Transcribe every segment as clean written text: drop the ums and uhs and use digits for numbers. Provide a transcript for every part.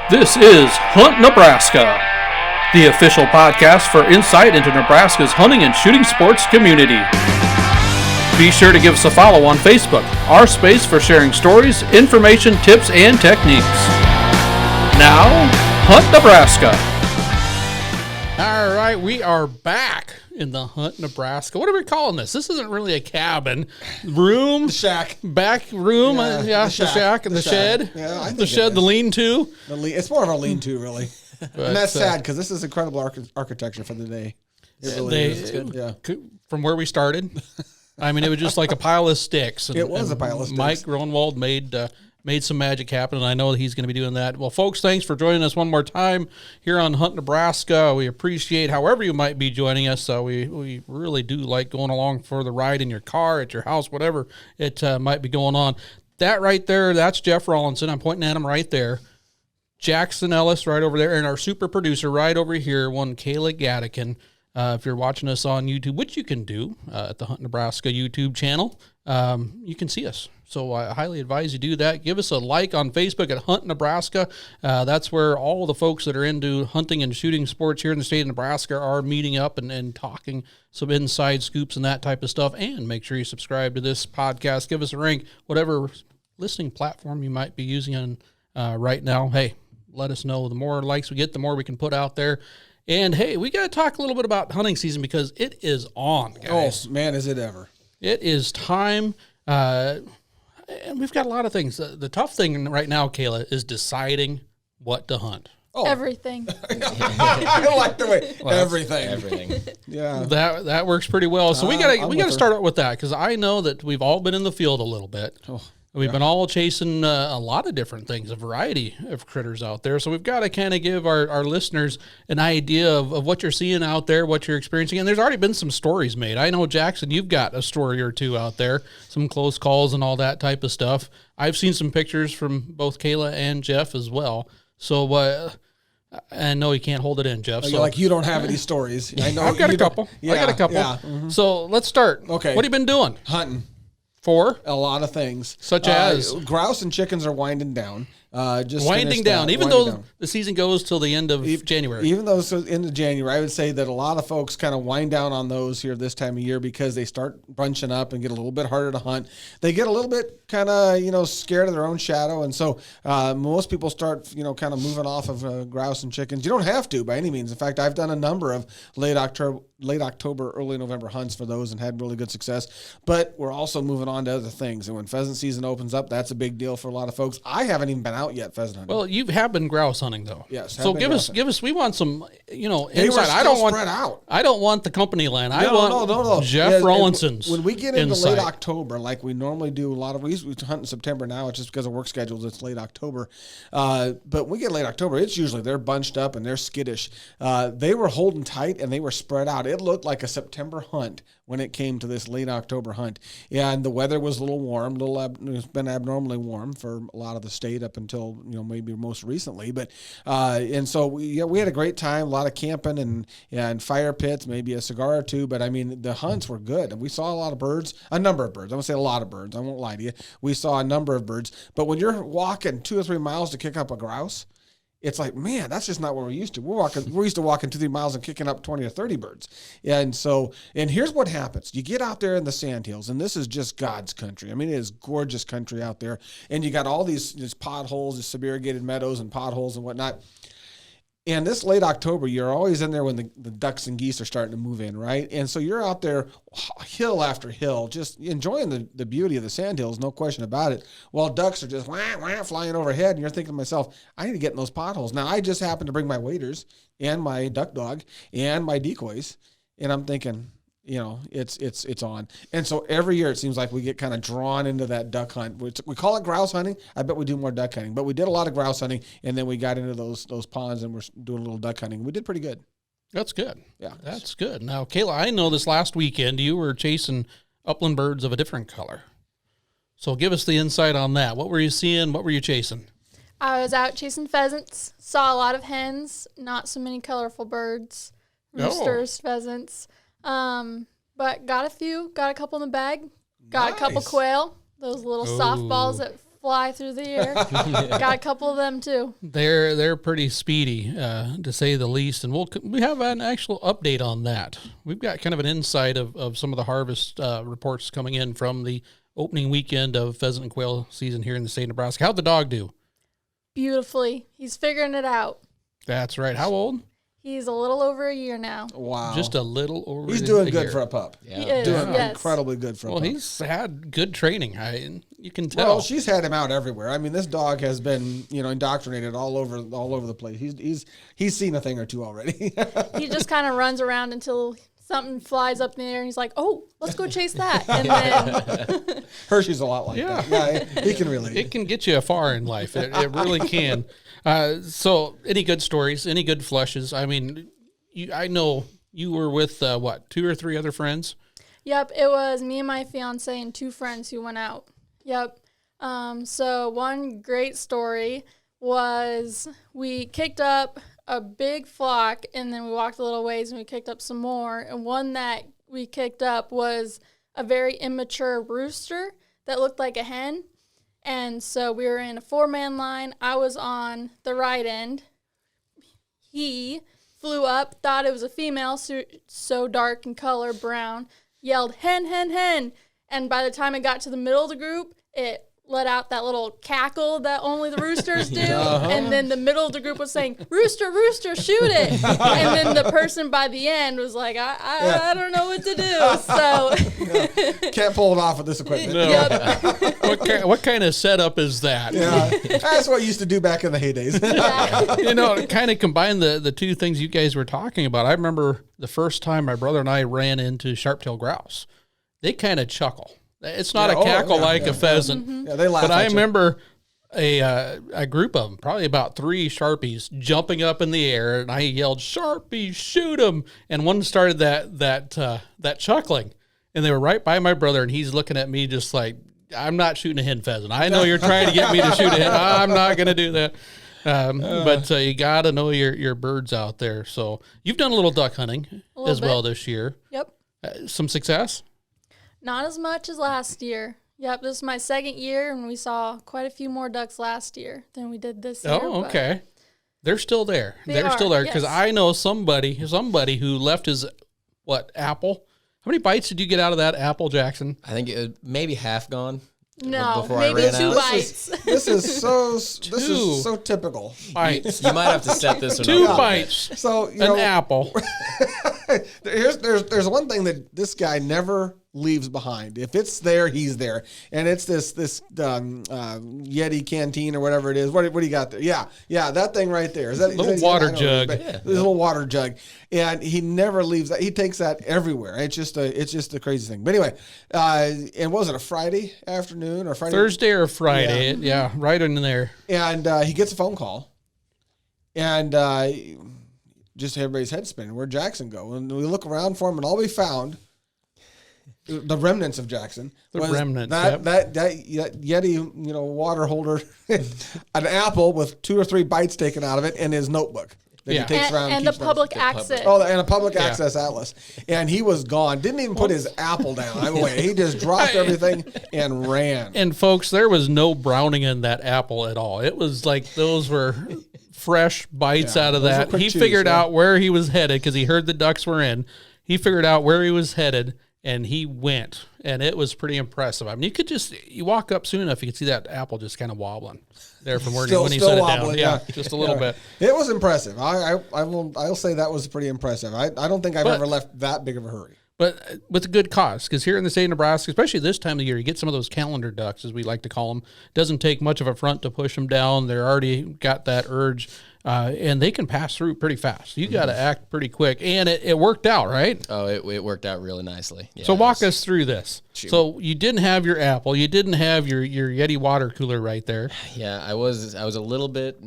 This is Hunt Nebraska, the official podcast for insight into Nebraska's hunting and shooting sports community. Be sure to give us a follow on Facebook, our space for sharing stories, information, tips, and techniques. Now, Hunt Nebraska. All right, we are back in the Hunt Nebraska. What are we calling this? This isn't really a cabin. Room? The shack. Back room? The shack and the shed. Yeah, I think the shed, the lean-to. It's more of a lean-to, really. And that's sad because this is incredible architecture for the day. It really is. It's good. From where we started, I mean, it was just like a pile of sticks. And, it was a pile of sticks. Mike Gronwald made some magic happen, and I know that he's going to be doing that. Well, folks, thanks for joining us one more time here on Hunt Nebraska. We appreciate however you might be joining us. We really do like going along for the ride in your car, at your house, whatever it might be going on. That right there, that's Jeff Rawlinson. I'm pointing at him right there. Jackson Ellis right over there, and our super producer right over here, one Kayla Gadeken. If you're watching us on YouTube, which you can do at the Hunt Nebraska YouTube channel, you can see us. So I highly advise you do that. Give us a like on Facebook at Hunt Nebraska. That's where all the folks that are into hunting and shooting sports here in the state of Nebraska are meeting up and talking some inside scoops and that type of stuff. And make sure you subscribe to this podcast. Give us a rank, whatever listening platform you might be using right now. Hey, let us know. The more likes we get, the more we can put out there. And, hey, we got to talk a little bit about hunting season because it is on, guys. Oh, man, is it ever. It is time. And we've got a lot of things. The tough thing right now, Kayla, is deciding what to hunt. Oh. Everything. I like the way everything. Yeah, that works pretty well. So we gotta start out with that because I know that we've all been in the field a little bit. Oh. We've been all chasing a lot of different things, a variety of critters out there. So we've got to kind of give our listeners an idea of what you're seeing out there, what you're experiencing. And there's already been some stories made. I know, Jackson, you've got a story or two out there, some close calls and all that type of stuff. I've seen some pictures from both Kayla and Jeff as well. So I know you can't hold it in, Jeff. So you don't have any stories. I know I've got a couple. Yeah, I got a couple. Yeah. Mm-hmm. So let's start. Okay. What have you been doing? Hunting. For? A lot of things. Such as? Grouse and chickens are winding down. Winding down, even though the season goes till the end of January. Even though it's end of January, I would say that a lot of folks kind of wind down on those here this time of year because they start bunching up and get a little bit harder to hunt. They get a little bit kind of, scared of their own shadow. And so most people start, kind of moving off of grouse and chickens. You don't have to by any means. In fact, I've done a number of late October, early November hunts for those and had really good success. But we're also moving on to other things. And when pheasant season opens up, that's a big deal for a lot of folks. I haven't even been out yet pheasant hunting. Well, you have been grouse hunting though. Yes. So give us. We want some, insight. They were still spread out. I don't want the company land. I want Jeff Rawlinson's. When we get into insight. late October, like we normally do, we hunt in September now. It's just because of work schedules. It's late October, but when we get late October, it's usually they're bunched up and they're skittish. They were holding tight and they were spread out. It looked like a September hunt when it came to this late October hunt. And the weather was a little warm, it's been abnormally warm for a lot of the state up until, maybe most recently. But, and so we had a great time, a lot of camping and fire pits, maybe a cigar or two. But I mean, the hunts were good. And we saw a number of birds. I won't say a lot of birds. I won't lie to you. We saw a number of birds. But when you're walking 2 or 3 miles to kick up a grouse, it's like, man, that's just not what we're used to. We're used to walking 2-3 miles and kicking up 20 or 30 birds. And here's what happens. You get out there in the sandhills, and this is just God's country. I mean, it is gorgeous country out there. And you got all these potholes, these subirrigated meadows and potholes and whatnot. And this late October, you're always in there when the ducks and geese are starting to move in, right? And so you're out there hill after hill, just enjoying the beauty of the sandhills, no question about it, while ducks are just flying overhead. And you're thinking to myself, I need to get in those potholes. Now, I just happened to bring my waders and my duck dog and my decoys, and I'm thinking, it's on. And so every year it seems like we get kind of drawn into that duck hunt. We call it grouse hunting. I bet we do more duck hunting. But we did a lot of grouse hunting, and then we got into those ponds and we're doing a little duck hunting. We did pretty good. That's good. Yeah. That's good. Now, Kayla, I know this last weekend you were chasing upland birds of a different color. So give us the insight on that. What were you seeing? What were you chasing? I was out chasing pheasants. Saw a lot of hens. Not so many colorful birds. Roosters, pheasants. But got a couple in the bag. Got a couple quail. Those little softballs that fly through the air. Got a couple of them too. They're pretty speedy, to say the least, and we have an actual update on that. We've got kind of an insight of some of the harvest reports coming in from the opening weekend of pheasant and quail season here in the state of Nebraska. How'd the dog do? Beautifully. He's figuring it out. That's right. How old? He's a little over a year now. Wow. Just a little over. He's doing a good year. for a pup. He is, Doing yes. incredibly good for a Well, pup. he's had good training. You can tell. Well, she's had him out everywhere. I mean, this dog has been, indoctrinated all over the place. He's seen a thing or two already. He just kind of runs around until something flies up in the air, and he's like, "Oh, let's go chase that." And then Hershey's a lot like that. Yeah, he can relate. It can get you far in life. It really can. So, any good stories? Any good flushes? I mean, I know you were with 2 or 3 other friends. Yep, it was me and my fiance and 2 friends who went out. Yep. So one great story was we kicked up a big flock, and then we walked a little ways and we kicked up some more. And one that we kicked up was a very immature rooster that looked like a hen. And so we were in a 4-man line. I was on the right end. He flew up, thought it was a female, so dark in color, brown, yelled, "Hen, hen, hen." And by the time it got to the middle of the group, it let out that little cackle that only the roosters do. And then the middle of the group was saying, "Rooster, rooster, shoot it." And then the person by the end was like, I don't know what to do. So Can't pull it off with this equipment. No. Yep. What kind of setup is that? Yeah, that's what I used to do back in the heydays. Kind of combine the 2 things you guys were talking about. I remember the first time my brother and I ran into sharp-tailed grouse. They kind of chuckle. It's not a cackle like a pheasant. Mm-hmm. Yeah, they laugh. But I at you. remember a group of them, probably about 3 Sharpies, jumping up in the air, and I yelled, "Sharpie, shoot them!" And one started that chuckling, and they were right by my brother, and he's looking at me just like, "I'm not shooting a hen pheasant. I know you're trying to get me to shoot a hen. I'm not going to do that." But you got to know your birds out there. So you've done a little duck hunting as well this year. Yep. Some success? Not as much as last year. Yep, this is my 2nd year, and we saw quite a few more ducks last year than we did this year. Oh, okay. They're still there. They're are, still there because yes. I know somebody who left his apple. How many bites did you get out of that apple, Jackson? I think it maybe half gone. No, before I maybe ran 2 out. bites. This is so typical. Bites. You might have to set this one 2 up. bites. So An apple. there's one thing that this guy never leaves behind. If it's there, he's there, and it's this Yeti canteen or whatever it is. What do you got there? Yeah, that thing right there. Is that Little water jug? This little water jug, and he never leaves that. He takes that everywhere. It's just a crazy thing. But anyway, and was it a Friday afternoon or Friday? Thursday or Friday? Yeah, right in there. And he gets a phone call, and just everybody's head spinning. Where'd Jackson go? And we look around for him, and all we found, the remnants of Jackson, was remnants, that Yeti, water holder, an apple with 2 or 3 bites taken out of it, and his notebook that he takes around and the keeps public notes. access. Oh, and a public access atlas. And he was gone. Didn't even put his apple down. He just dropped everything and ran. And folks, there was no browning in that apple at all. It was like those were fresh bites out of those were that. quick He chews, figured out where he was headed because he heard the ducks were in. He figured out where he was headed, and he went. And it was pretty impressive. I mean, you walk up soon enough, you could see that apple just kind of wobbling there from where when he set it wobbling, down. Yeah, just a little bit. It was impressive. I'll say that was pretty impressive. I don't think I've ever left that big of a hurry. But with a good cause, because here in the state of Nebraska, especially this time of year, you get some of those calendar ducks, as we like to call them. Doesn't take much of a front to push them down. They're already got that urge, and they can pass through pretty fast. You got to act pretty quick, and it worked out, right? Oh, it worked out really nicely. Yeah, so walk us through this. Shoot. So you didn't have your apple, you didn't have your Yeti water cooler right there. Yeah, I was a little bit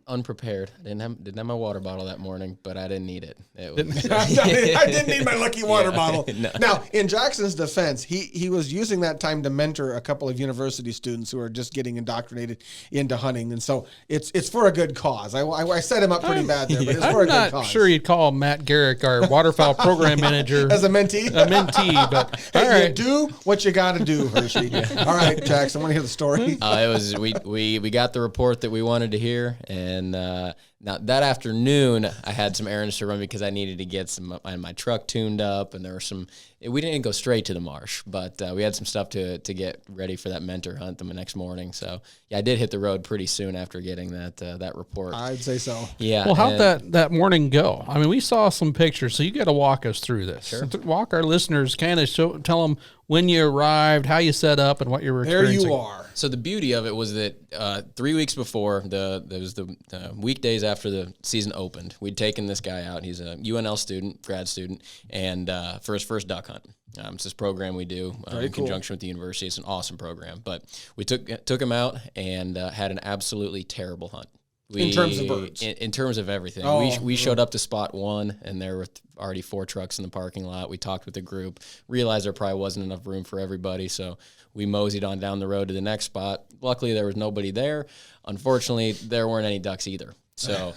unprepared. I didn't have my water bottle that morning, but I didn't need it. I didn't need my lucky water bottle. No. Now, in Jackson's defense, he was using that time to mentor a couple of university students who are just getting indoctrinated into hunting, and so it's for a good cause. I set him up pretty bad there, but it's for a good I'm cause. not sure you'd call Matt Garrick, our waterfowl program manager, As a mentee? a mentee, but all Hey, right. you do do what you got to do, Hershey. All right, Jax, I want to hear the story. It was we got the report that we wanted to hear, and now that afternoon I had some errands to run because I needed to get my truck tuned up, and there were some. We didn't go straight to the marsh, but we had some stuff to get ready for that mentor hunt the next morning. So yeah, I did hit the road pretty soon after getting that report. I'd say so. Yeah. Well, how'd that morning go? I mean, we saw some pictures, so you got to walk us through this. Sure. Walk our listeners, kind of tell them when you arrived, how you set up, and what you were There experiencing. you are. So the beauty of it was that 3 weeks before there was the weekdays after the season opened, we'd taken this guy out. He's a UNL student, grad student, and for his first duck hunt. It's this program we do in conjunction with the university. It's an awesome program, but we took him out and had an absolutely terrible hunt. In terms of birds? In terms of everything. We showed up to spot one, and there were already 4 trucks in the parking lot. We talked with the group, realized there probably wasn't enough room for everybody, so we moseyed on down the road to the next spot. Luckily, there was nobody there. Unfortunately, there weren't any ducks either. So,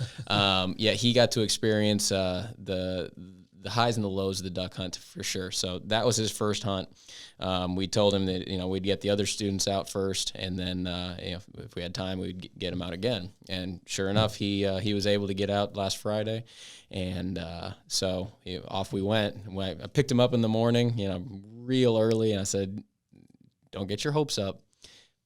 he got to experience the highs and the lows of the duck hunt for sure. So that was his first hunt. We told him that, we'd get the other students out first, and then, if we had time, we'd get him out again. And sure enough, he was able to get out last Friday. And so off we went. When I picked him up in the morning, real early, and I said, don't get your hopes up,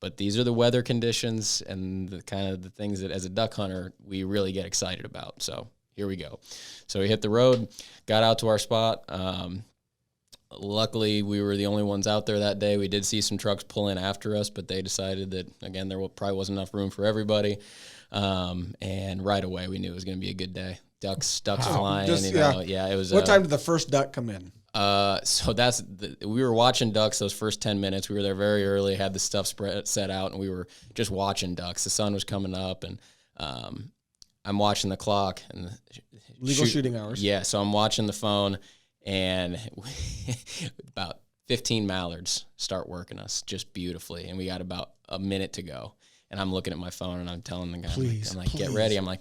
but these are the weather conditions and the kind of the things that as a duck hunter, we really get excited about. So here we go. So we hit the road, got out to our spot. Luckily, we were the only ones out there that day. We did see some trucks pull in after us, but they decided that, again, there probably wasn't enough room for everybody. And right away, we knew it was going to be a good day. Ducks flying. It was. What time did the first duck come in? So we were watching ducks those first 10 minutes. We were there very early, had the stuff set out, and we were just watching ducks. The sun was coming up, and I'm watching the clock and Legal shooting hours. Yeah, so I'm watching the phone, and about 15 mallards start working us just beautifully, and we got about a minute to go. And I'm looking at my phone, and I'm telling the guy, I'm like, get ready. I'm like,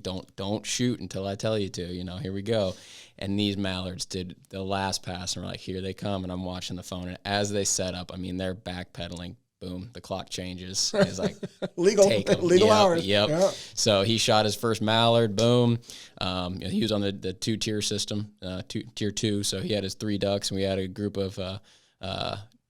don't shoot until I tell you to. Here we go. And these mallards did the last pass, and we're like, here they come. And I'm watching the phone, and as they set up, they're backpedaling. Boom, the clock changes. It's like legal hours. Yep. Yeah. So he shot his first mallard. Boom. He was on the 2-tier system, tier 2. So he had his 3 ducks, and we had a group of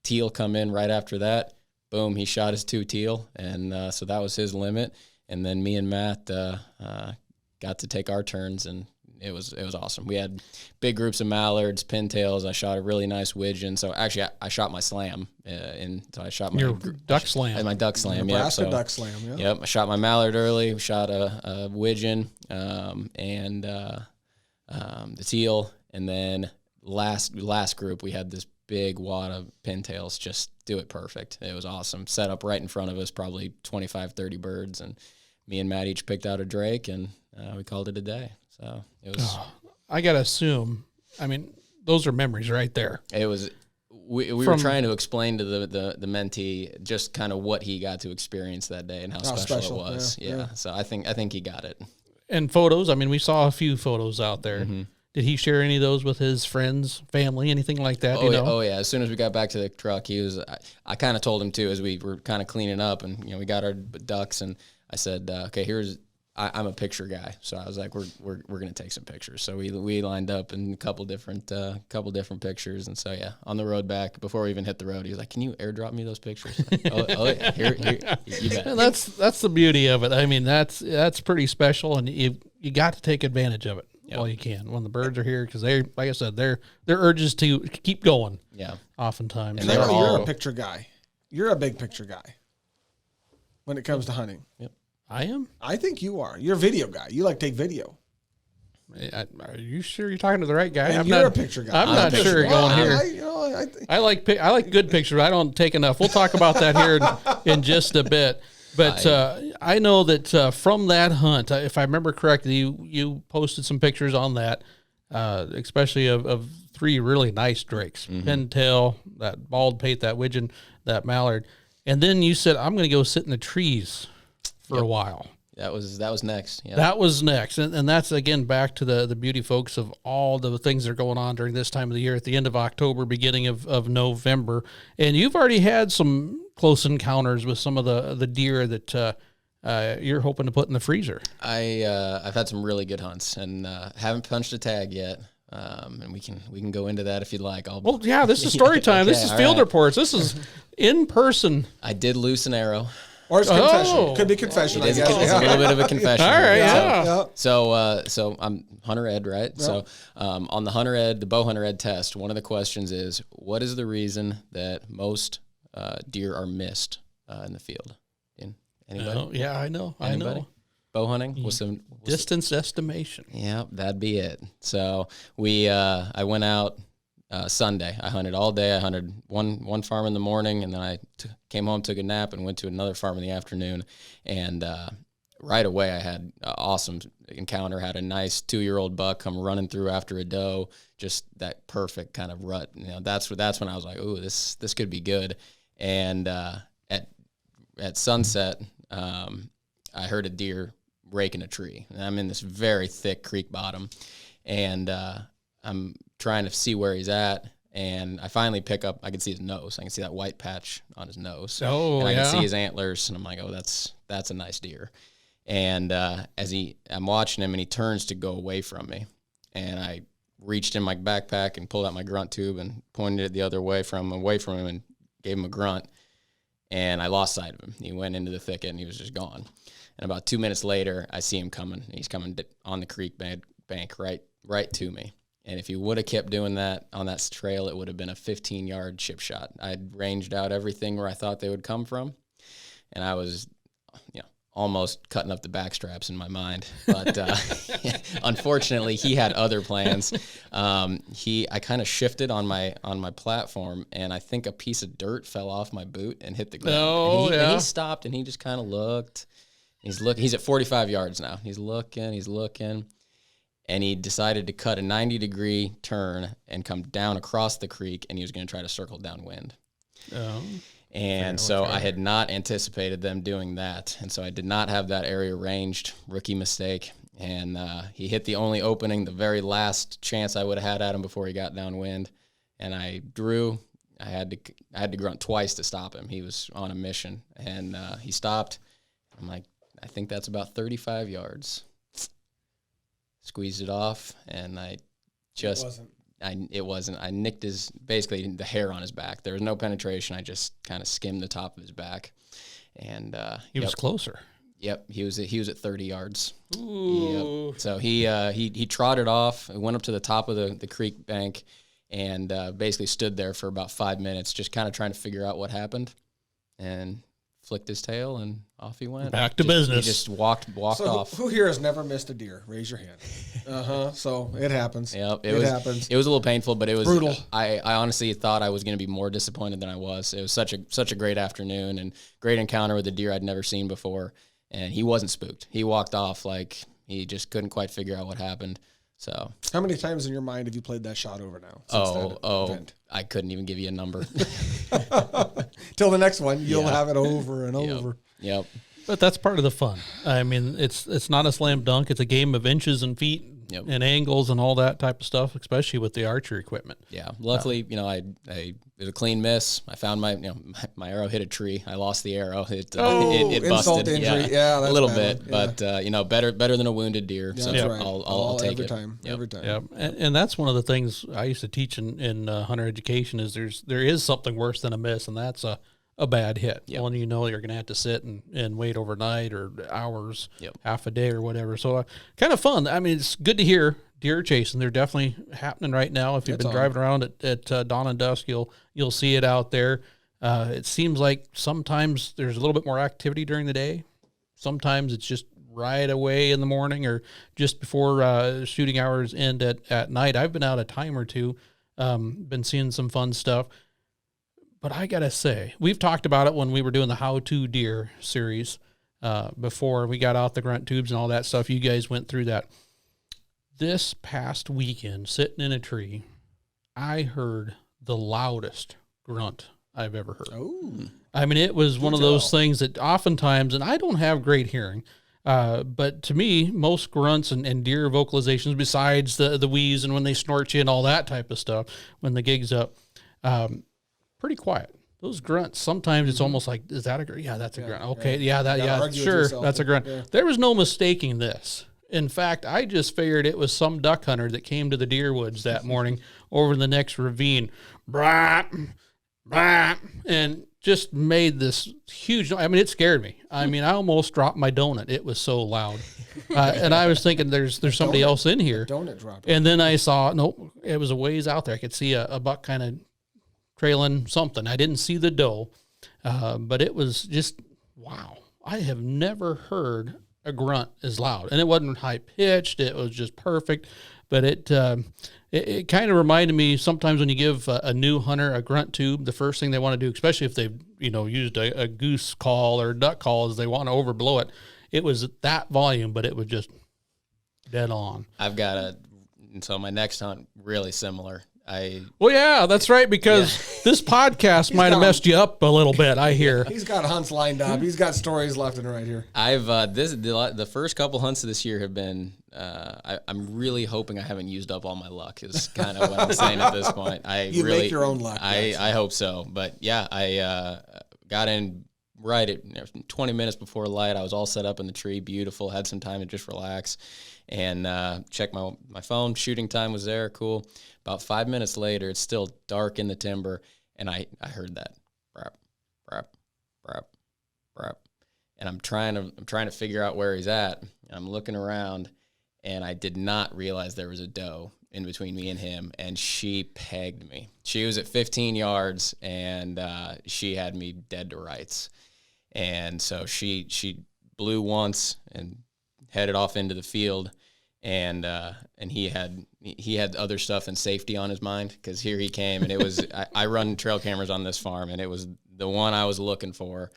teal come in right after that. Boom, he shot his 2 teal, and so that was his limit. And then me and Matt got to take our turns, and it was awesome. We had big groups of mallards, pintails. I shot a really nice widgeon. So actually, I shot my slam, so I shot my duck slam. My duck slam, Nebraska duck slam. Yeah. Yep, I shot my mallard early. We shot a widgeon and the teal, and then last group we had this big wad of pintails. Just do it perfect. It was awesome. Set up right in front of us, probably 25, 30 birds, and me and Matt each picked out a drake, and we called it a day. So it was. I gotta assume. Those are memories right there. It was. We were trying to explain to the mentee just kind of what he got to experience that day and how special it was. Yeah. So I think he got it. And photos. We saw a few photos out there. Mm-hmm. Did he share any of those with his friends, family, anything like that? Oh yeah. As soon as we got back to the truck, he was. I kind of told him too as we were kind of cleaning up, and we got our ducks, and I said, okay, here's. I'm a picture guy, so I was like, we're gonna take some pictures. So we lined up in a couple different pictures, and so yeah, on the road back before we even hit the road, he was like, "Can you airdrop me those pictures?" Like, oh yeah, here, you bet. And that's the beauty of it. That's pretty special, and you got to take advantage of it while you can when the birds are here, because they, like I said, their urges to keep going. Yeah, oftentimes. And you're a picture guy. You're a big picture guy when it comes to hunting. Yep. I am? I think you are. You're a video guy. You like to take video. Are you sure you're talking to the right guy? And you're a picture guy. I'm not sure going here. I like good pictures. I don't take enough. We'll talk about that here in just a bit. But I know that from that hunt, if I remember correctly, you posted some pictures on that, especially of 3 really nice drakes, pintail, that bald pate, that widgeon, that mallard. And then you said, I'm going to go sit in the trees for a while. That was next. Yeah. That was next. And that's, again, back to the beauty, folks, of all the things that are going on during this time of the year at the end of October, beginning of November. And you've already had some close encounters with some of the deer that you're hoping to put in the freezer. I've had some really good hunts and haven't punched a tag yet. And we can go into that if you'd like. Well, yeah, this is story time. Okay, this is field reports. This is in person. I did loose an arrow. Or it's confession. Oh. Could be confession, I It's guess. a little bit of a confession. All right, Yeah. So I'm hunter ed, right? Yeah. So on the hunter ed, the bow hunter ed test, one of the questions is, what is the reason that most deer are missed in the field? Anybody? Oh, yeah, I know. Anybody? I know. Bow hunting? What's Distance estimation. Yeah, that'd be it. So I went out Sunday. I hunted all day. I hunted one farm in the morning, and then I came home, took a nap, and went to another farm in the afternoon. And right away, I had an awesome encounter. Had a nice 2-year-old buck come running through after a doe. Just that perfect kind of rut. That's when I was like, "Ooh, this could be good." And at sunset, I heard a deer raking a tree. And I'm in this very thick creek bottom, and I'm trying to see where he's at, and I finally pick up. I can see his nose. I can see that white patch on his nose. Oh, and I yeah. can see his antlers, and I'm like, oh, that's a nice deer. And I'm watching him, and he turns to go away from me, and I reached in my backpack and pulled out my grunt tube and pointed it the other way away from him, and gave him a grunt. And I lost sight of him. He went into the thicket, and he was just gone. And about 2 minutes later, I see him coming. He's coming on the creek bank right to me. And if he would have kept doing that on that trail, it would have been a 15-yard chip shot. I'd ranged out everything where I thought they would come from, and I was, almost cutting up the backstraps in my mind. But unfortunately, he had other plans. I kind of shifted on my platform, and I think a piece of dirt fell off my boot and hit the ground. Oh, and he stopped, and he just kind of looked. He's at 45 yards now. He's looking, and he decided to cut a 90-degree turn and come down across the creek, and he was going to try to circle downwind. Oh. And so I had not anticipated them doing that, and so I did not have that area ranged. Rookie mistake. And he hit the only opening, the very last chance I would have had at him before he got downwind, and I drew. I had to grunt twice to stop him. He was on a mission, and he stopped. I'm like, I think that's about 35 yards. Squeezed it off, and it wasn't. I nicked basically the hair on his back. There was no penetration. I just kind of skimmed the top of his back, and he was closer. Yep, he was at 30 yards. Ooh. Yep. So he trotted off, went up to the top of the creek bank, and basically stood there for about 5 minutes, just kind of trying to figure out what happened, and flicked his tail, and off he went. Back to business. He just walked off. Who here has never missed a deer? Raise your hand. So it happens. Yep, it happens. It was a little painful, but it was brutal. I honestly thought I was going to be more disappointed than I was. It was such a great afternoon and great encounter with a deer I'd never seen before, and he wasn't spooked. He walked off like he just couldn't quite figure out what happened. So, how many times in your mind have you played that shot over now? Event? I couldn't even give you a number. Till the next one, you'll have it over and over. Yep. But that's part of the fun. I mean, it's not a slam dunk. It's a game of inches and feet and angles and all that type of stuff, especially with the archery equipment. Yeah. Luckily, it was a clean miss. I found my arrow hit a tree. I lost the arrow. It busted. Insult injury. Yeah, that's a little bad. bit, but better than a wounded deer. Yeah, so that's right. I'll take every it time. Yep. Every time. Yeah, and that's one of the things I used to teach in hunter education is there is something worse than a miss, and that's a bad hit. Yep. Well, you're going to have to sit and wait overnight or hours, Yep. half a day or whatever. So kind of fun. I mean, it's good to hear deer chasing. They're definitely happening right now. If you've been driving around at dawn and dusk, you'll see it out there. It seems like sometimes there's a little bit more activity during the day. Sometimes it's just right away in the morning or just before shooting hours end at night. I've been out a time or two, been seeing some fun stuff. But I got to say, we've talked about it when we were doing the How To Deer series before we got out the grunt tubes and all that stuff. You guys went through that. This past weekend, sitting in a tree, I heard the loudest grunt I've ever heard. Oh. I mean, it was one of those things that oftentimes, and I don't have great hearing, But to me, most grunts and deer vocalizations, besides the wheeze and when they snort you and all that type of stuff, when the gig's up, pretty quiet. Those grunts, sometimes it's almost like, is that a grunt? Yeah, that's a grunt. Okay, sure, that's a grunt. Yeah. There was no mistaking this. In fact, I just figured it was some duck hunter that came to the deer woods that morning over the next ravine, brap, brap, and just made this huge, I mean, it scared me. I mean, I almost dropped my donut. It was so loud. And I was thinking there's somebody else in here. Donut dropped. And then I saw, nope, it was a ways out there. I could see a buck kind of trailing something. I didn't see the doe, but it was just, wow. I have never heard a grunt as loud. And it wasn't high pitched. It was just perfect. But it kind of reminded me sometimes when you give a new hunter a grunt tube, the first thing they want to do, especially if they've used a goose call or duck call, is they want to overblow it. It was that volume, but it was just dead on. I've got so my next hunt really similar. Well, yeah, that's right, because this podcast might have messed you up a little bit, I hear. He's got hunts lined up. He's got stories left and right here. I've the first couple hunts of this year have been. I'm really hoping I haven't used up all my luck. Is kind of what I'm saying at this point. You make your own luck. I hope so, but yeah, I got in right at 20 minutes before light. I was all set up in the tree, beautiful. Had some time to just relax, and check my phone. Shooting time was there, cool. About 5 minutes later, it's still dark in the timber, and I heard that, brap, brap, brap, brap, and I'm trying to figure out where he's at. I'm looking around, and I did not realize there was a doe in between me and him, and she pegged me. She was at 15 yards, and she had me dead to rights, and so she blew once and headed off into the field. And he had other stuff and safety on his mind, because here he came, and it was I run trail cameras on this farm, and it was the one I was looking for,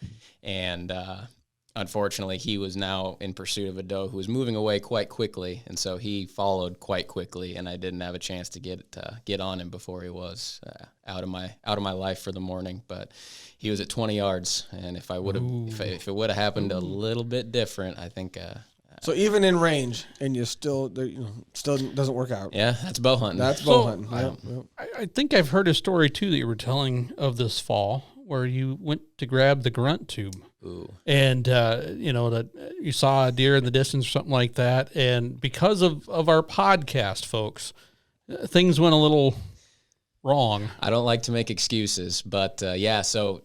and unfortunately he was now in pursuit of a doe who was moving away quite quickly, and so he followed quite quickly, and I didn't have a chance to get on him before he was out of my life for the morning. But he was at 20 yards, and if it would have happened a little bit different, I think. So even in range, and you still doesn't work out. Yeah, that's bow hunting. That's bow hunting. Yep. I think I've heard a story too that you were telling of this fall where you went to grab the grunt tube. Ooh. And that you saw a deer in the distance or something like that, and because of our podcast, folks, things went a little wrong. I don't like to make excuses, but so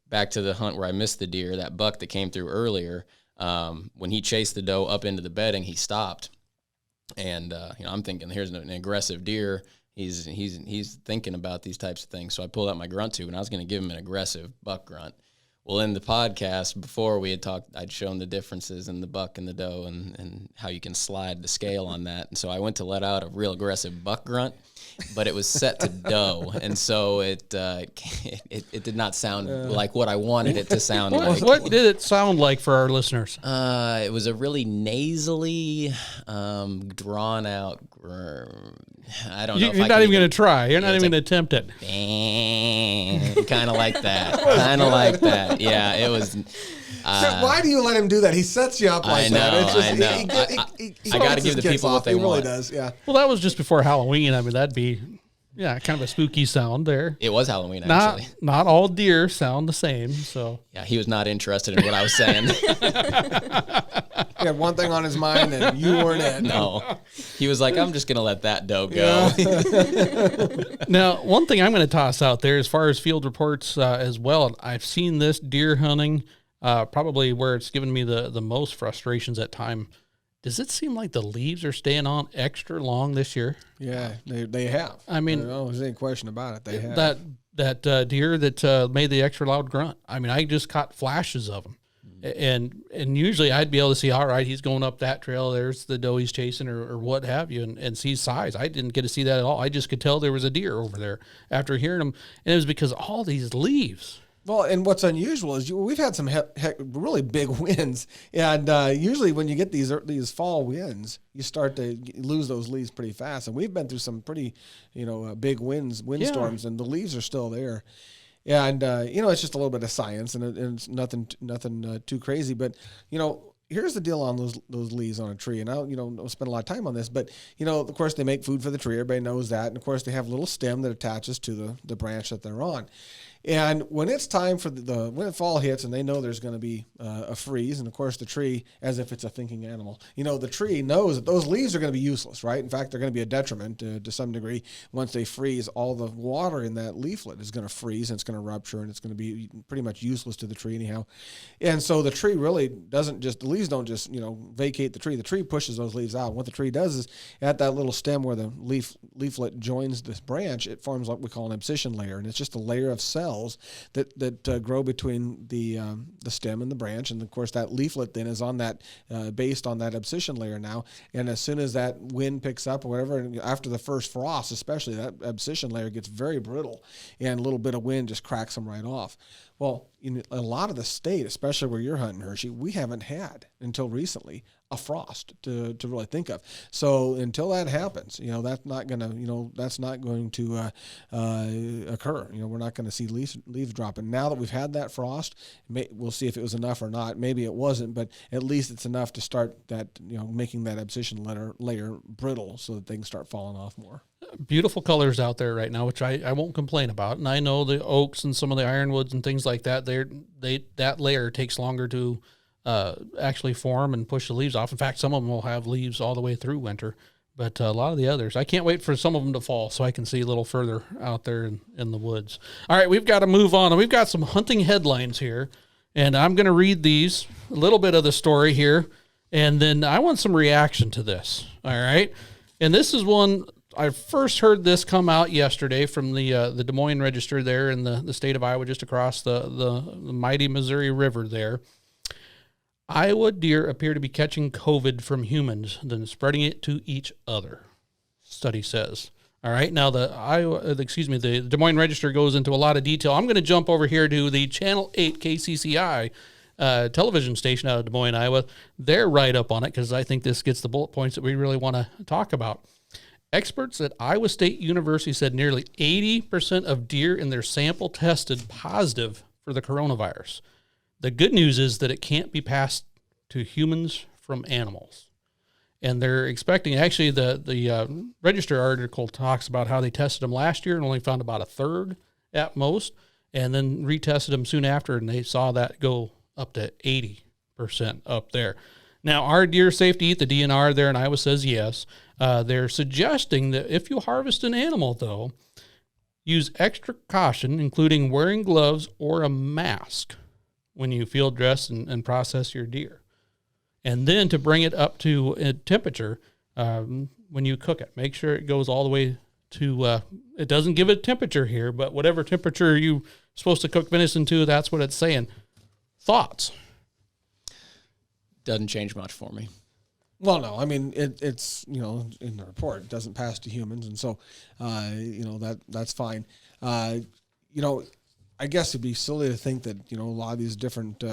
back to the hunt where I missed the deer, that buck that came through earlier. When he chased the doe up into the bedding, he stopped, and I'm thinking, here's an aggressive deer. He's thinking about these types of things. So I pulled out my grunt tube, and I was going to give him an aggressive buck grunt. Well, in the podcast before we had talked, I'd shown the differences in the buck and the doe, and how you can slide the scale on that. And so I went to let out a real aggressive buck grunt, but it was set to doe, and so it did not sound like what I wanted it to sound like. What did it sound like for our listeners? It was a really nasally, drawn out. I don't know. You're not even going to try. You're not even going to attempt it. Kind of like that. Kind of like that. Yeah, it was. Why do you let him do that? He sets you up like that. It's just, I know. I got to give the people what they want. He really does, yeah. Well, that was just before Halloween. I mean, that'd be, kind of a spooky sound there. It was Halloween, actually. Not all deer sound the same, so. Yeah, he was not interested in what I was saying. He had one thing on his mind, and you weren't it. No. He was like, I'm just going to let that doe go. Yeah. Now, one thing I'm going to toss out there as far as field reports as well, I've seen this deer hunting, probably where it's given me the most frustrations at time. Does it seem like the leaves are staying on extra long this year? Yeah, they have. I mean, there's any question about it. They have. That deer that made the extra loud grunt. I mean, I just caught flashes of them. And usually I'd be able to see, all right, he's going up that trail. There's the doe he's chasing or what have you, and see size. I didn't get to see that at all. I just could tell there was a deer over there after hearing him. And it was because of all these leaves. Well, and what's unusual is we've had some really big winds, and usually when you get these fall winds, you start to lose those leaves pretty fast. And we've been through some pretty, big windstorms, and the leaves are still there. Yeah, and it's just a little bit of science, and it's nothing too crazy. But here's the deal on those leaves on a tree, and I'll spend a lot of time on this, but of course they make food for the tree. Everybody knows that, and of course they have a little stem that attaches to the branch that they're on. And when it's time for when fall hits and they know there's going to be a freeze, and of course the tree, as if it's a thinking animal, the tree knows that those leaves are going to be useless, right? In fact, they're going to be a detriment to some degree. Once they freeze, all the water in that leaflet is going to freeze, and it's going to rupture, and it's going to be pretty much useless to the tree anyhow. And so the tree really doesn't just, the leaves don't just, vacate the tree. The tree pushes those leaves out. And what the tree does is at that little stem where the leaflet joins this branch, it forms what we call an abscission layer, and it's just a layer of cells that grow between the stem and the branch, and of course that leaflet then is on that based on that abscission layer now. And as soon as that wind picks up or whatever, after the first frost especially, that abscission layer gets very brittle, and a little bit of wind just cracks them right off. Well, in a lot of the state, especially where you're hunting, Hershey, we haven't had until recently a frost to really think of. So until that happens, that's not going to occur. We're not going to see leaves dropping. Now that we've had that frost, we'll see if it was enough or not. Maybe it wasn't, but at least it's enough to start that, making that abscission layer brittle so that they can start falling off more. Beautiful colors out there right now, which I won't complain about. And I know the oaks and some of the ironwoods and things like that, that layer takes longer to actually form and push the leaves off. In fact, some of them will have leaves all the way through winter, but a lot of the others, I can't wait for some of them to fall so I can see a little further out there in the woods. All right, we've got to move on. We've got some hunting headlines here, and I'm going to read these, a little bit of the story here, and then I want some reaction to this. All right, and this is one. I first heard this come out yesterday from the Des Moines Register there in the state of Iowa, just across the mighty Missouri River there. Iowa deer appear to be catching COVID from humans, then spreading it to each other, study says. All right, now the Des Moines Register goes into a lot of detail. I'm going to jump over here to the Channel 8 KCCI television station out of Des Moines, Iowa. They're right up on it because I think this gets the bullet points that we really want to talk about. Experts at Iowa State University said nearly 80% of deer in their sample tested positive for the coronavirus. The good news is that it can't be passed to humans from animals. And they're expecting, actually, the Register article talks about how they tested them last year and only found about a third at most, and then retested them soon after, and they saw that go up to 80% up there. Now, are deer safe to eat? The DNR there in Iowa says yes. They're suggesting that if you harvest an animal, though, use extra caution, including wearing gloves or a mask when you field dress and process your deer. And then to bring it up to a temperature when you cook it. Make sure it goes all the way to, it doesn't give a temperature here, but whatever temperature you're supposed to cook venison to, that's what it's saying. Thoughts? Doesn't change much for me. Well, no, I mean, it's, in the report, it doesn't pass to humans. And so, that's fine. I guess it'd be silly to think that, a lot of these different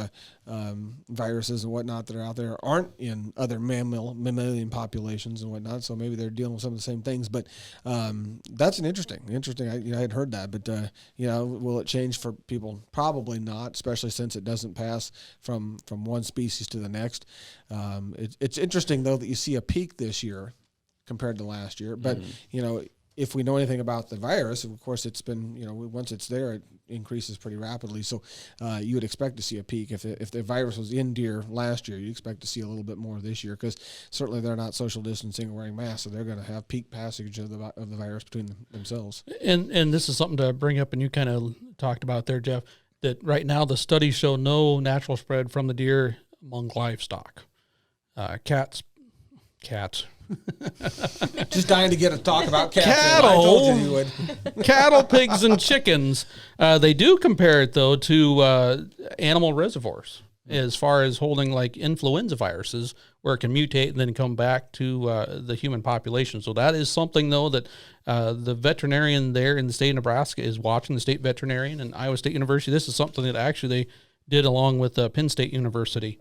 viruses and whatnot that are out there aren't in other mammalian populations and whatnot. So maybe they're dealing with some of the same things. But that's interesting. I had heard that. But, will it change for people? Probably not, especially since it doesn't pass from one species to the next. It's interesting, though, that you see a peak this year compared to last year. But, if we know anything about the virus, of course, it's been, once it's there, it increases pretty rapidly. So you would expect to see a peak. If the virus was in deer last year, you'd expect to see a little bit more this year because certainly they're not social distancing or wearing masks, so they're going to have peak passage of the virus between themselves. And this is something to bring up, and you kind of talked about there, Jeff, that right now the studies show no natural spread from the deer among livestock. Cats. Just dying to get a talk about cats. Cattle, I told you would. Cattle, pigs, and chickens. They do compare it, though, to animal reservoirs as far as holding like influenza viruses where it can mutate and then come back to the human population. So that is something, though, that the veterinarian there in the state of Nebraska is watching, the state veterinarian and Iowa State University. This is something that actually they did along with Penn State University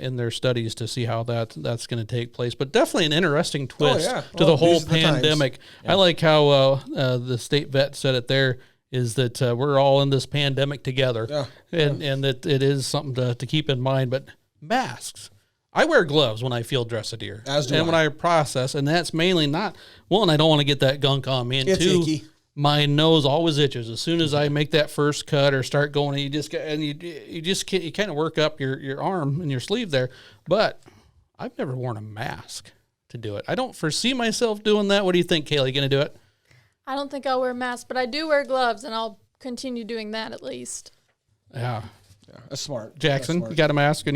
in their studies to see how that's going to take place. But definitely an interesting twist to the whole pandemic. I like how the state vet said it there, is that we're all in this pandemic together, and that it is something to keep in mind. But masks, I wear gloves when I field dress a deer. As do and I. when I process, and that's mainly not, one, I don't want to get that gunk on me. And It's two, icky. my nose always itches. As soon as I make that first cut or start going, you kind of work up your arm and your sleeve there. But I've never worn a mask to do it. I don't foresee myself doing that. What do you think, Kayla? You going to do it? I don't think I'll wear a mask, but I do wear gloves, and I'll continue doing that at least. Yeah. That's smart. Jackson, That's smart. you got a mask in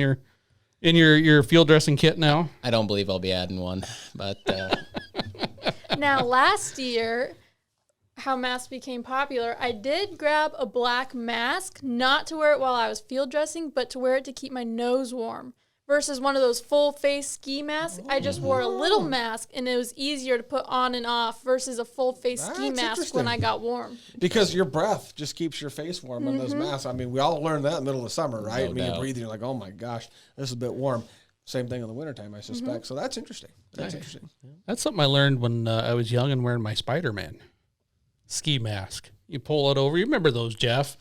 your field dressing kit now? I don't believe I'll be adding one, but Now, last year, how masks became popular, I did grab a black mask, not to wear it while I was field dressing, but to wear it to keep my nose warm. Versus one of those full face ski masks, I just wore a little mask, and it was easier to put on and off versus a full face ski That's mask when interesting. I got warm. Because your breath just keeps your face warm in those masks. I mean, we all learned that in the middle of summer, right? No I mean, you're doubt. breathing, you're like, oh my gosh, this is a bit warm. Same thing in the wintertime, I suspect. So that's interesting. That's interesting. That's something I learned when I was young and wearing my Spider-Man ski mask. You pull it over. You remember those, Jeff?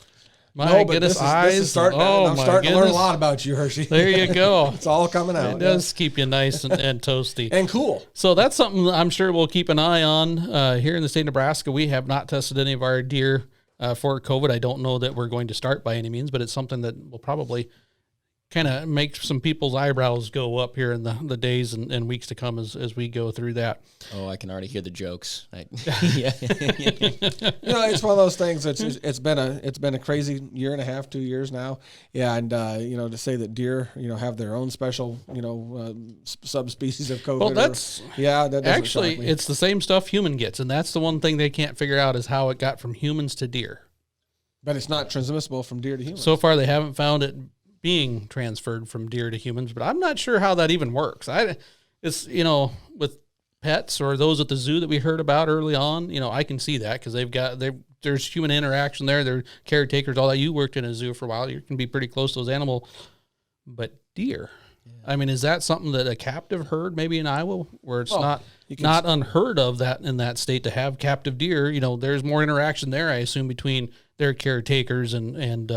My goodness, eyes. This is starting, I'm my starting to learn a goodness. lot about you, Hershey. There you go. It's all coming out. It does keep you nice and toasty. And cool. So that's something I'm sure we'll keep an eye on here in the state of Nebraska. We have not tested any of our deer for COVID. I don't know that we're going to start by any means, but it's something that will probably kind of make some people's eyebrows go up here in the days and weeks to come as we go through that. oh, I can already hear the jokes. You know, it's one of those things. It's been a crazy year and a half, 2 years now. Yeah, and you know, to say that deer, you know, have their own special, you know, subspecies of COVID. Well, that's that doesn't actually, shock me. it's the same stuff human gets, and that's the one thing they can't figure out is how it got from humans to deer. But it's not transmissible from deer to human. So far, they haven't found it being transferred from deer to humans, but I'm not sure how that even works. It's, you know, with pets or those at the zoo that we heard about early on, you know, I can see that because there's human interaction there. They're caretakers, all that. You worked in a zoo for a while. You can be pretty close to those animals, but deer. Yeah. I mean, is that something that a captive herd maybe in Iowa where it's not unheard of that in that state to have captive deer? You know, there's more interaction there, I assume, between their caretakers and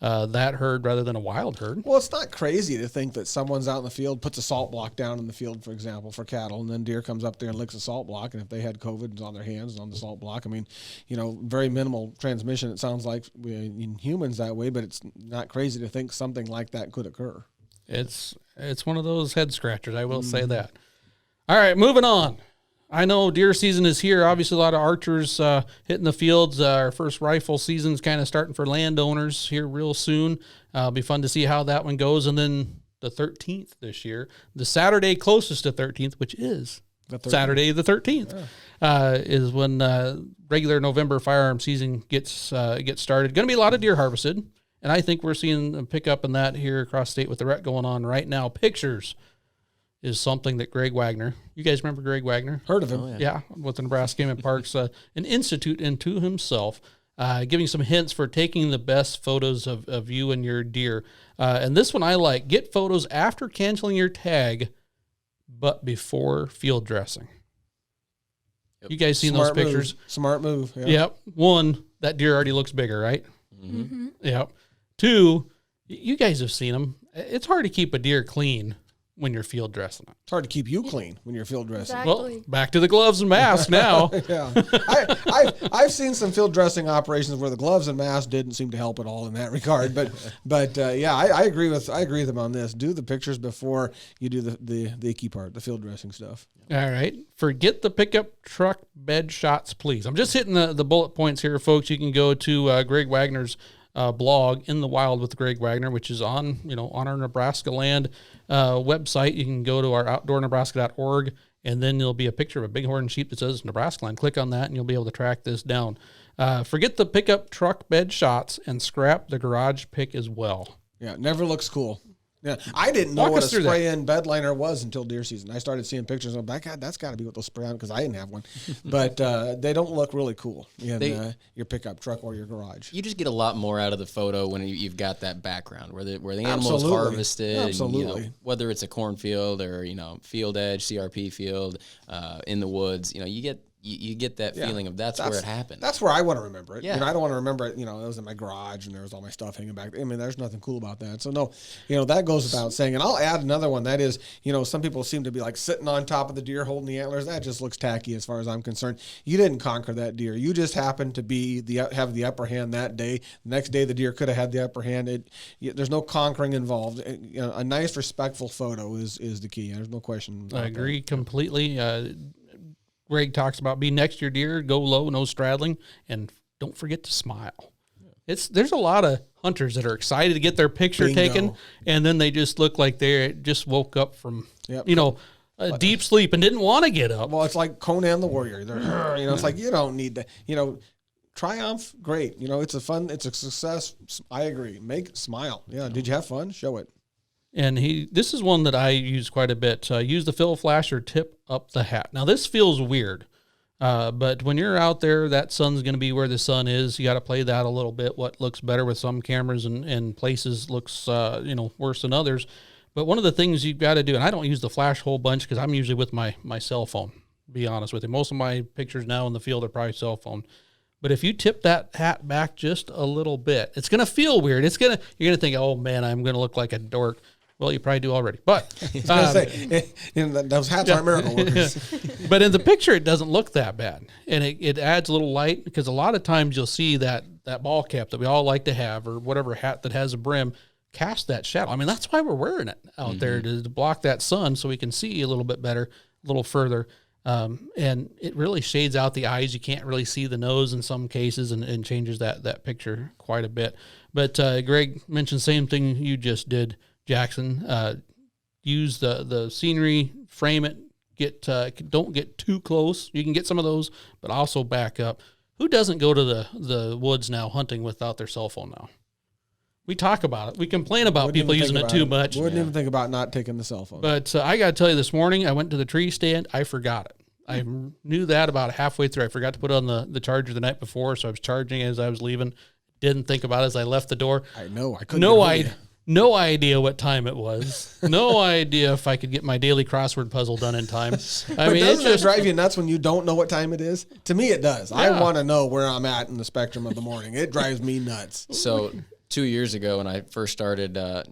that herd rather than a wild herd. Well, it's not crazy to think that someone's out in the field, puts a salt block down in the field, for example, for cattle, and then deer comes up there and licks a salt block. And if they had COVID, it's on their hands and on the salt block. I mean, you know, very minimal transmission. It sounds like in humans that way, but it's not crazy to think something like that could occur. It's one of those head scratchers, I will say that. All right, moving on. I know deer season is here. Obviously, a lot of archers hitting the fields. Our first rifle season's kind of starting for landowners here real soon. It'll be fun to see how that one goes. And then the 13th this year, the Saturday closest to 13th, which is Saturday the 13th, is when regular November firearm season gets started. Going to be a lot of deer harvested. And I think we're seeing a pickup in that here across state with the rut going on right now. Pictures is something that Greg Wagner, you guys remember Greg Wagner? Heard of him. Oh, Yeah, with the Nebraska Game and Parks, an institute into himself, giving some hints for taking the best photos of you and your deer. And this one I like. Get photos after canceling your tag, but before field dressing. Yep. You guys seen those pictures? Smart move. Yeah. Yep. One, that deer already looks bigger, right? Mm-hmm. Yep. Two, you guys have seen them. It's hard to keep a deer clean when you're field dressing it. It's hard to keep you clean when you're field dressing. Exactly. Well, back to the gloves and mask now. Yeah, I've seen some field dressing operations where the gloves and mask didn't seem to help at all in that regard. But yeah, I agree with them on this. Do the pictures before you do the icky part, the field dressing stuff. All right. Forget the pickup truck bed shots, please. I'm just hitting the bullet points here, folks. You can go to Greg Wagner's blog, In the Wild with Greg Wagner, which is on our Nebraska land website. You can go to our outdoornebraska.org, and then there'll be a picture of a bighorn sheep that says Nebraska land. Click on that, and you'll be able to track this down. Forget the pickup truck bed shots and scrap the garage pick as well. Yeah, it never looks cool. Yeah, I didn't know Walk what a us through spray-in bed liner was until deer season. I started seeing pictures of God, that's got to be what those spray on because I didn't have one. But they don't look really cool in your pickup truck or your garage. You just get a lot more out of the photo when you've got that background where the animal is Absolutely. harvested. Absolutely. And, whether it's a cornfield or field edge, CRP field, in the woods. You you get that feeling of that's where it happened. That's where I want to remember it. Yeah. I don't want to remember it, it was in my garage and there was all my stuff hanging back. I mean, there's nothing cool about that. So no, that goes without saying. And I'll add another one. That is, some people seem to be like sitting on top of the deer holding the antlers. That just looks tacky as far as I'm concerned. You didn't conquer that deer. You just happened to have the upper hand that day. The next day the deer could have had the upper hand. There's no conquering involved. A nice, respectful photo is the key. There's no question. I agree completely. Greg talks about be next to your deer, go low, no straddling, and don't forget to smile. There's a lot of hunters that are excited to get their picture taken, and then they just look like they just woke up from a deep sleep and didn't want to get up. Well, it's like Conan the Warrior. It's like you don't need to. Triumph, great. It's a success. I agree. Smile. Yeah. Did you have fun? Show it. And this is one that I use quite a bit. Use the fill flash or tip up the hat. Now this feels weird, but when you're out there, that sun's going to be where the sun is. You got to play that a little bit. What looks better with some cameras and places looks worse than others. But one of the things you've got to do, and I don't use the flash whole bunch because I'm usually with my cell phone. To be honest with you, most of my pictures now in the field are probably cell phone. But if you tip that hat back just a little bit, it's going to feel weird. You're going to think, oh man, I'm going to look like a dork. Well, you probably do already, but those hats aren't miracle workers. But in the picture, it doesn't look that bad, and it adds a little light because a lot of times you'll see that ball cap that we all like to have, or whatever hat that has a brim, cast that shadow. I mean, that's why we're wearing it out there to block that sun, so we can see a little bit better, a little further, and it really shades out the eyes. You can't really see the nose in some cases, and changes that picture quite a bit. But Greg mentioned same thing you just did. Jackson, use the scenery, frame it, don't get too close. You can get some of those, but also back up. Who doesn't go to the woods now hunting without their cell phone now? We talk about it. We complain about people using it too much. Wouldn't even think about not taking the cell phone. But I got to tell you, this morning I went to the tree stand. I forgot it. I knew that about halfway through. I forgot to put on the charger the night before, so I was charging as I was leaving. Didn't think about it as I left the door. I know. I couldn't. No idea what time it was. No idea if I could get my daily crossword puzzle done in time. Doesn't it drive you nuts when you don't know what time it is? To me, it does. Yeah. I want to know where I'm at in the spectrum of the morning. It drives me nuts. So 2 years ago when I first started, I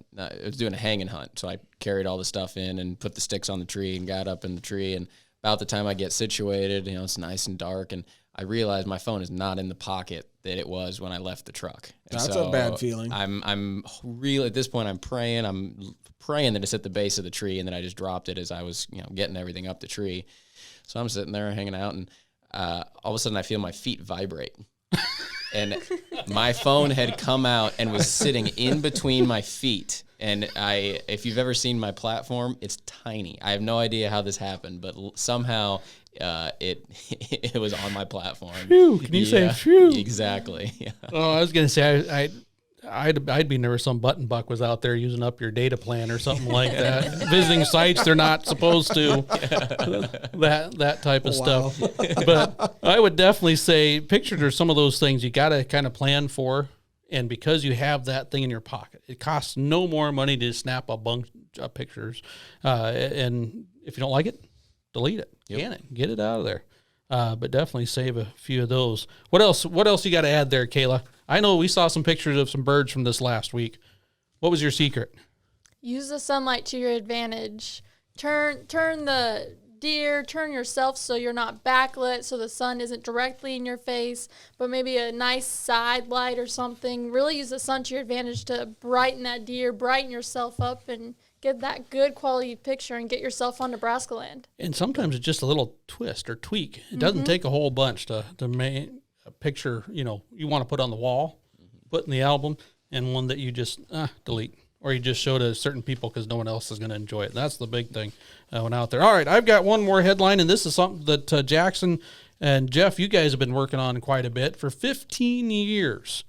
was doing a hanging hunt. So I carried all the stuff in and put the sticks on the tree and got up in the tree. And about the time I get situated, it's nice and dark, and I realized my phone is not in the pocket that it was when I left the truck. And that's a bad feeling. I'm really, at this point, I'm praying that it's at the base of the tree, and then I just dropped it as I was, getting everything up the tree. So I'm sitting there hanging out, and all of a sudden I feel my feet vibrate. And my phone had come out and was sitting in between my feet. And if you've ever seen my platform, it's tiny. I have no idea how this happened, but somehow it was on my platform. Phew, can you say phew? Exactly. Yeah. Oh, I was going to say I'd be nervous some button buck was out there using up your data plan or something like that. Visiting sites they're not supposed to. That type of stuff. But I would definitely say pictures are some of those things you got to kind of plan for. And because you have that thing in your pocket, it costs no more money to snap a bunch of pictures. And if you don't like it, delete it. Yep. Can it? Get it out of there. But definitely save a few of those. What else you got to add there, Kayla? I know we saw some pictures of some birds from this last week. What was your secret? Use the sunlight to your advantage. Turn the deer, turn yourself so you're not backlit, so the sun isn't directly in your face, but maybe a nice side light or something. Really use the sun to your advantage to brighten that deer, brighten yourself up, and get that good quality picture and get yourself on Nebraska land. And sometimes it's just a little twist or tweak. It doesn't take a whole bunch to make a picture, you want to put on the wall, put in the album, and one that you just delete. Or you just show to certain people because no one else is going to enjoy it. That's the big thing when out there. All right, I've got one more headline, and this is something that Jackson and Jeff, you guys have been working on quite a bit for 15 years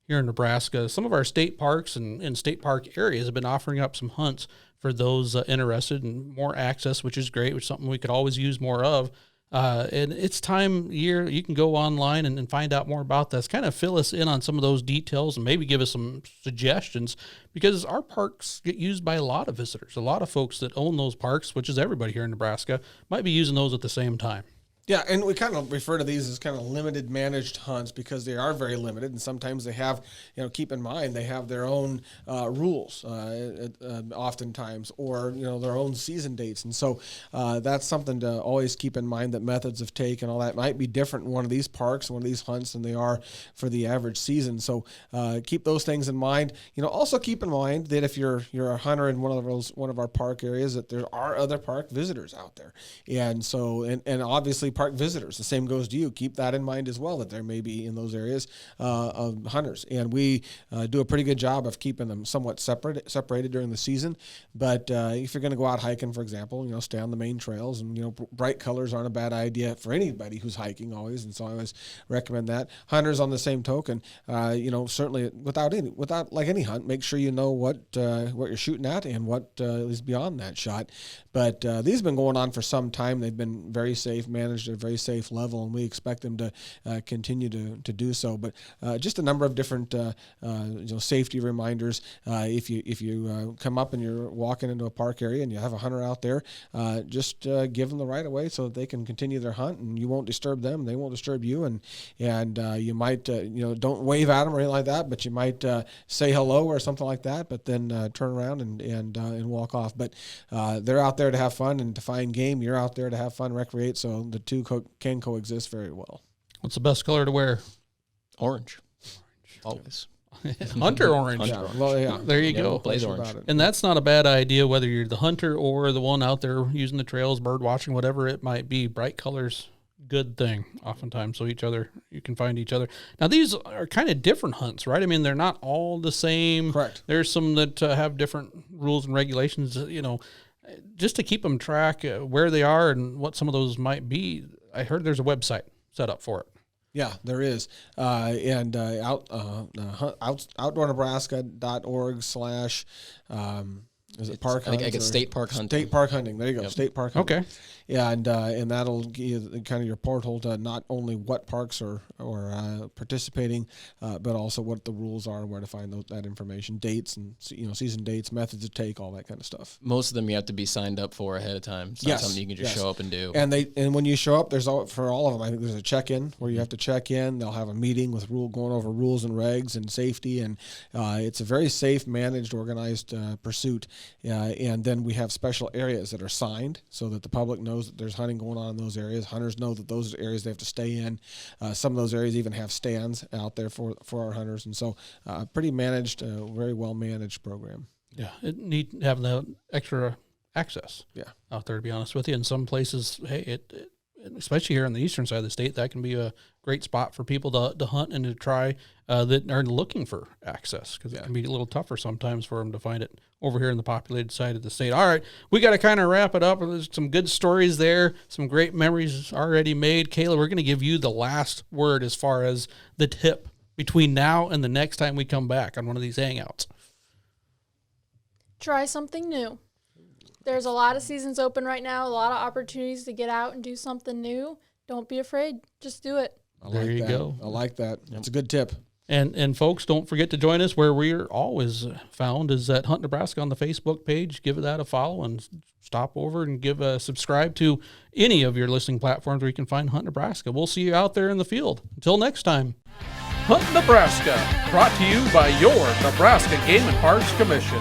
here in Nebraska. Some of our state parks and state park areas have been offering up some hunts for those interested in more access, which is great, which is something we could always use more of. And it's time year you can go online and find out more about this. Kind of fill us in on some of those details and maybe give us some suggestions, because our parks get used by a lot of visitors. A lot of folks that own those parks, which is everybody here in Nebraska, might be using those at the same time. Yeah, and we kind of refer to these as kind of limited managed hunts because they are very limited, and sometimes they have, keep in mind, they have their own rules oftentimes, or, their own season dates. And so that's something to always keep in mind, that methods of take and all that might be different in one of these parks, one of these hunts, than they are for the average season. So keep those things in mind. Also keep in mind that if you're a hunter in one of our park areas, that there are other park visitors out there. And so, and obviously park visitors, the same goes to you. Keep that in mind as well, that there may be in those areas of hunters. And we do a pretty good job of keeping them somewhat separated during the season. But if you're going to go out hiking, for example, stay on the main trails, and, bright colors aren't a bad idea for anybody who's hiking always. And so I always recommend that. Hunters on the same token, certainly without like any hunt, make sure you know what you're shooting at and what is beyond that shot. But these have been going on for some time. They've been very safe, managed at a very safe level, and we expect them to continue to do so. But just a number of different safety reminders. If you come up and you're walking into a park area and you have a hunter out there, just give them the right of way so that they can continue their hunt, and you won't disturb them, they won't disturb you, and you might don't wave at them or anything like that, but you might say hello or something like that, but then turn around and walk off. But they're out there to have fun and to find game. You're out there to have fun, recreate. So the two can coexist very well. What's the best color to wear? Orange. Always. Hunter orange. Yeah, well, yeah. There you go. Blaze orange. And that's not a bad idea, whether you're the hunter or the one out there using the trails, bird watching, whatever it might be. Bright colors, good thing oftentimes. So you can find each other. Now, these are kind of different hunts, right? I mean, they're not all the same. Correct. There's some that have different rules and regulations, just to keep them track where they are and what some of those might be. I heard there's a website set up for it. Yeah, there is. outdoornebraska.org/ is it park hunting? I think it's state park hunting. State park hunting. There you go. Yep. State park hunting. Okay. Yeah, and that'll give you kind of your portal to not only what parks are participating, but also what the rules are and where to find that information, dates and season dates, methods of take, all that kind of stuff. Most of them you have to be signed up for ahead of time. It's not something you can just show up and do. And when you show up, for all of them, I think there's a check-in where you have to check in. They'll have a meeting with going over rules and regs and safety, and it's a very safe, managed, organized pursuit. And then we have special areas that are signed so that the public knows that there's hunting going on in those areas. Hunters know that those areas they have to stay in. Some of those areas even have stands out there for our hunters. And so pretty managed, very well managed program. Yeah, it need having the extra access out there, to be honest with you. In some places, hey, especially here on the eastern side of the state, that can be a great spot for people to hunt and to try that are looking for access, because it can be a little tougher sometimes for them to find it over here in the populated side of the state. All right, we got to kind of wrap it up. There's some good stories there, some great memories already made. Kayla, we're going to give you the last word as far as the tip between now and the next time we come back on one of these hangouts. Try something new. There's a lot of seasons open right now, a lot of opportunities to get out and do something new. Don't be afraid. Just do it. There you go. I like that. That's a good tip. And folks, don't forget to join us where we're always found is at Hunt Nebraska on the Facebook page. Give that a follow and stop over and give a subscribe to any of your listening platforms where you can find Hunt Nebraska. We'll see you out there in the field. Until next time. Hunt Nebraska, brought to you by your Nebraska Game and Parks Commission.